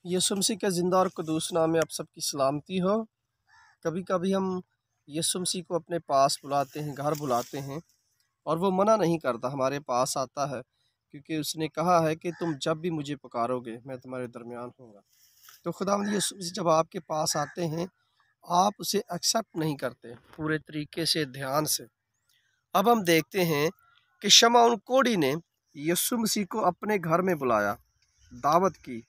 यीशु मसीह के ज़िंदा और क़ुद्दूस नाम में आप सबकी सलामती हो। कभी कभी हम यीशु मसीह को अपने पास बुलाते हैं, घर बुलाते हैं, और वो मना नहीं करता, हमारे पास आता है, क्योंकि उसने कहा है कि तुम जब भी मुझे पुकारोगे मैं तुम्हारे दरमियान होऊंगा। तो खुदावंद यीशु मसीह जब आपके पास आते हैं, आप उसे एक्सेप्ट नहीं करते पूरे तरीके से, ध्यान से। अब हम देखते हैं कि शमौन कोढ़ी ने यीशु मसीह को अपने घर में बुलाया, दावत की,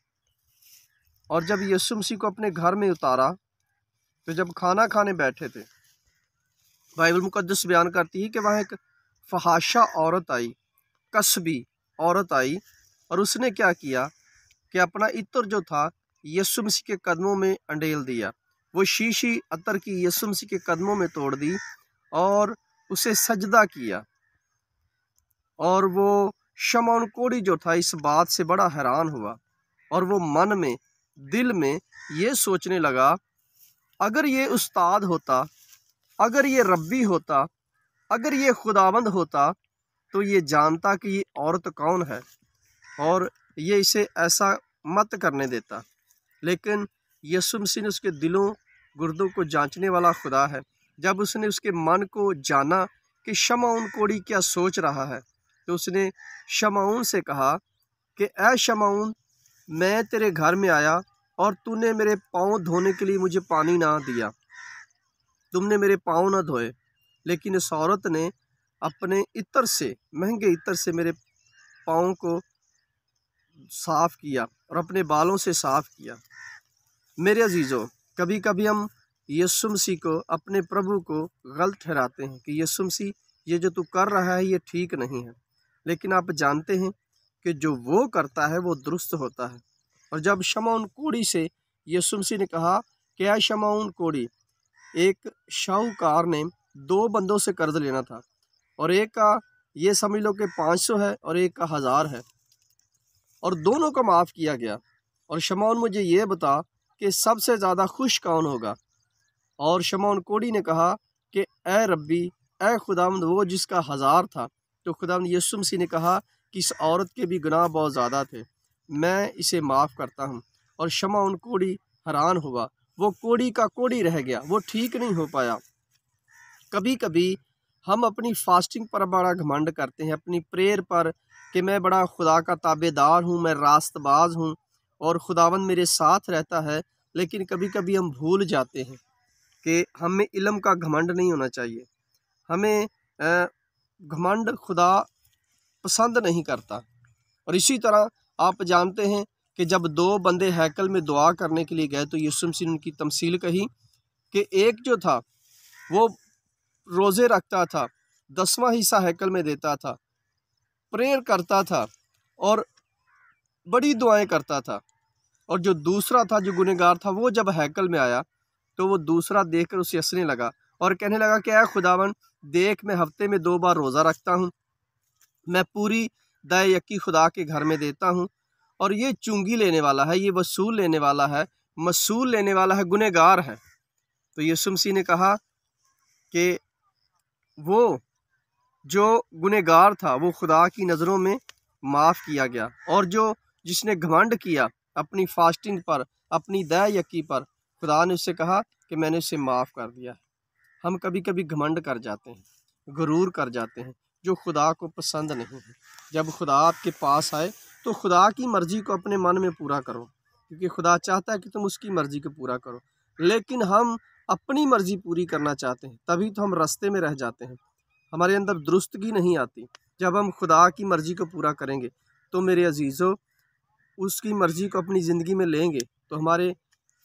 और जब यीशु मसीह को अपने घर में उतारा तो जब खाना खाने बैठे थे, बाइबल मुकद्दस बयान करती है कि वहाँ एक फहाशा औरत आई, कसबी औरत आई, और उसने क्या किया कि अपना इत्र जो था यीशु मसीह के कदमों में अंडेल दिया। वो शीशी अतर की यीशु मसीह के कदमों में तोड़ दी और उसे सजदा किया। और वो शमौन कोढ़ी जो था इस बात से बड़ा हैरान हुआ, और वो मन में, दिल में ये सोचने लगा, अगर ये उस्ताद होता, अगर ये रब्बी होता, अगर ये खुदावंद होता, तो ये जानता कि ये औरत कौन है और ये इसे ऐसा मत करने देता। लेकिन यीशु मसीह ने उसके दिलों गुर्दों को जांचने वाला खुदा है। जब उसने उसके मन को जाना कि शमौन कोढ़ी क्या सोच रहा है, तो उसने शमौन से कहा कि ऐ शमौन, मैं तेरे घर में आया और तूने मेरे पाँव धोने के लिए मुझे पानी ना दिया, तुमने मेरे पाँव ना धोए, लेकिन इस औरत ने अपने इत्र से, महंगे इत्र से मेरे पाँव को साफ़ किया और अपने बालों से साफ़ किया। मेरे अजीज़ों, कभी कभी हम यीशु मसीह को, अपने प्रभु को गलत ठहराते हैं कि यीशु मसीह, ये जो तू कर रहा है ये ठीक नहीं है। लेकिन आप जानते हैं कि जो वो करता है वो दुरुस्त होता है। और जब शमौन कोढ़ी से यीशु मसीह ने कहा कि ऐ शमौन कोढ़ी, एक शाहूकार ने 2 बंदों से कर्ज लेना था, और एक का ये समझ लो कि 500 है और एक का 1000 है, और दोनों को माफ़ किया गया। और शमौन, मुझे ये बता कि सबसे ज़्यादा खुश कौन होगा? और शमौन कोढ़ी ने कहा कि ए रब्बी, ए खुदावंद, वो जिसका 1000 था। तो खुदावंद यीशु मसीह ने कहा कि इस औरत के भी गुनाह बहुत ज़्यादा थे, मैं इसे माफ़ करता हूँ। और शमौन कोढ़ी हैरान हुआ, वो कोढ़ी का कोढ़ी रह गया, वो ठीक नहीं हो पाया। कभी कभी हम अपनी फास्टिंग पर बड़ा घमंड करते हैं, अपनी प्रेयर पर, कि मैं बड़ा खुदा का ताबेदार हूँ, मैं रास्तबाज हूँ और खुदावंद मेरे साथ रहता है। लेकिन कभी कभी हम भूल जाते हैं कि हमें इल्म का घमंड नहीं होना चाहिए। हमें घमंड खुदा पसंद नहीं करता। और इसी तरह आप जानते हैं कि जब 2 बंदे हैकल में दुआ करने के लिए गए, तो यीशु मसीह ने उनकी तमसील कही कि एक जो था वो रोज़े रखता था, 10वां हिस्सा हैकल में देता था, प्रेयर करता था और बड़ी दुआएं करता था। और जो दूसरा था, जो गुनहगार था, वो जब हैकल में आया तो वो दूसरा देखकर उसे हंसने लगा और कहने लगा कि ऐ खुदावन, देख, मैं हफ्ते में 2 बार रोज़ा रखता हूँ, मैं पूरी दाए यकी खुदा के घर में देता हूँ, और ये चुंगी लेने वाला है, ये वसूल लेने वाला है, मसूल लेने वाला है, गुनहगार है। तो यीशु मसीह ने कहा कि वो जो गुनहगार था वो खुदा की नज़रों में माफ़ किया गया, और जिसने घमंड किया अपनी फास्टिंग पर, अपनी दया यकी पर, खुदा ने उससे कहा कि मैंने उसे माफ़ कर दिया है। हम कभी कभी घमंड कर जाते हैं, गुरूर कर जाते हैं, जो खुदा को पसंद नहीं है। जब खुदा आपके पास आए तो खुदा की मर्ज़ी को अपने मन में पूरा करो, क्योंकि खुदा चाहता है कि तुम उसकी मर्ज़ी को पूरा करो। लेकिन हम अपनी मर्ज़ी पूरी करना चाहते हैं, तभी तो हम रास्ते में रह जाते हैं, हमारे अंदर दुरुस्तगी नहीं आती। जब हम खुदा की मर्ज़ी को पूरा करेंगे तो मेरे अजीज़ों, उसकी मर्ज़ी को अपनी ज़िंदगी में लेंगे तो हमारे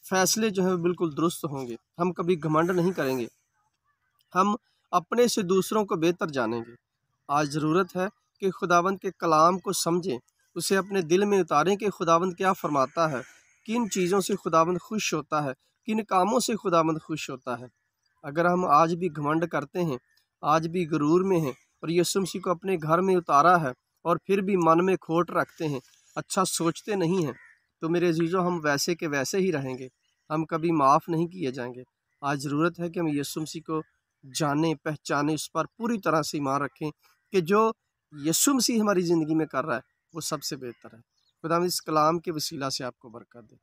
फ़ैसले जो हैं बिल्कुल दुरुस्त होंगे। हम कभी घमंड नहीं करेंगे, हम अपने से दूसरों को बेहतर जानेंगे। आज ज़रूरत है कि खुदावंद के कलाम को समझें, उसे अपने दिल में उतारें कि खुदावंद क्या फ़रमाता है, किन चीज़ों से खुदावंद खुश होता है, किन कामों से खुदावंद खुश होता है। अगर हम आज भी घमंड करते हैं, आज भी गुरूर में हैं, और यीशु मसीह को अपने घर में उतारा है और फिर भी मन में खोट रखते हैं, अच्छा सोचते नहीं हैं, तो मेरे अजीज़ों, हम वैसे के वैसे ही रहेंगे, हम कभी माफ़ नहीं किए जाएंगे। आज ज़रूरत है कि हम यीशु मसीह को जानें, पहचानें, उस पर पूरी तरह से ईमान रखें कि जो यीशु मसीह हमारी ज़िंदगी में कर रहा है वो सबसे बेहतर है। खुदा इस कलाम के वसीला से आपको बरकत दे।